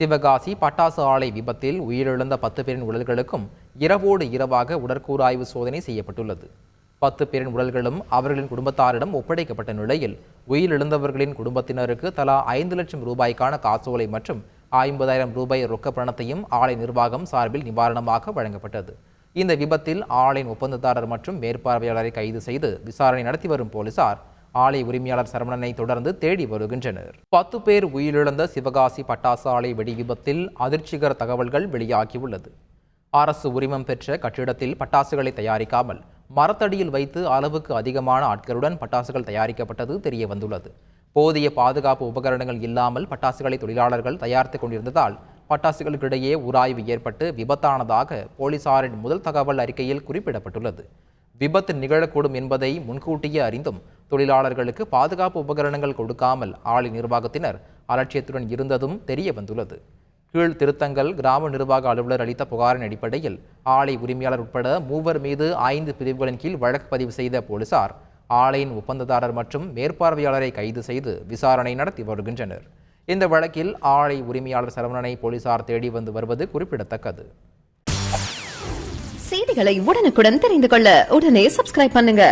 சிவகாசி பட்டாசு ஆலை விபத்தில் உயிரிழந்த 10 பேரின் உடல்களுக்கும் இரவோடு இரவாக உடற்கூறாய்வு சோதனை செய்யப்பட்டுள்ளது. 10 பேரின் உடல்களும் அவர்களின் குடும்பத்தாரிடம் ஒப்படைக்கப்பட்ட நிலையில் உயிரிழந்தவர்களின் குடும்பத்தினருக்கு தலா 5 லட்சம் ரூபாய்க்கான காசோலை மற்றும் 50,000 ரூபாய் ரொக்க பணத்தையும் ஆலை நிர்வாகம் சார்பில் நிவாரணமாக வழங்கப்பட்டது. இந்த விபத்தில் ஆலையின் ஒப்பந்ததாரர் மற்றும் மேற்பார்வையாளரை கைது செய்து விசாரணை நடத்தி வரும் போலீசார் ஆலை உரிமையாளர் சரவணனை தொடர்ந்து தேடி வருகின்றனர். 10 பேர் உயிரிழந்த சிவகாசி பட்டாசு ஆலை வெடி விபத்தில் அதிர்ச்சிகர தகவல்கள் வெளியாகியுள்ளது. அரசு உரிமம் பெற்ற கட்டிடத்தில் பட்டாசுகளை தயாரிக்காமல் மரத்தடியில் வைத்து அளவுக்கு அதிகமான ஆட்களுடன் பட்டாசுகள் தயாரிக்கப்பட்டது தெரிய வந்துள்ளது. போதிய பாதுகாப்பு உபகரணங்கள் இல்லாமல் பட்டாசுகளை தொழிலாளர்கள் தயாரித்துக் கொண்டிருந்ததால் பட்டாசுகளுக்கிடையே உராய்வு ஏற்பட்டு விபத்தானதாக போலீசாரின் முதல் தகவல் அறிக்கையில் குறிப்பிடப்பட்டுள்ளது. விபத்து நிகழக்கூடும் என்பதை முன்கூட்டியே அறிந்தும் தொழிலாளர்களுக்கு பாதுகாப்பு உபகரணங்கள் கொடுக்காமல் ஆலை நிர்வாகத்தினர் அலட்சியத்துடன் இருந்ததும் தெரிய வந்துள்ளது. கீழ் திருத்தங்கல் கிராம நிர்வாக அலுவலர் அளித்த புகாரின் அடிப்படையில் ஆலை உரிமையாளர் உட்பட 3 மீது 5 பிரிவுகளின் கீழ் வழக்கு பதிவு செய்த போலீசார் ஆலையின் ஒப்பந்ததாரர் மற்றும் மேற்பார்வையாளரை கைது செய்து விசாரணை நடத்தி வருகின்றனர். இந்த வழக்கில் ஆலை உரிமையாளர் சரவணனை போலீசார் தேடி வந்து வருவது குறிப்பிடத்தக்கது. செய்திகளை உடனுக்குடன் தெரிந்து கொள்ள உடனே சப்ஸ்கிரைப் பண்ணுங்க.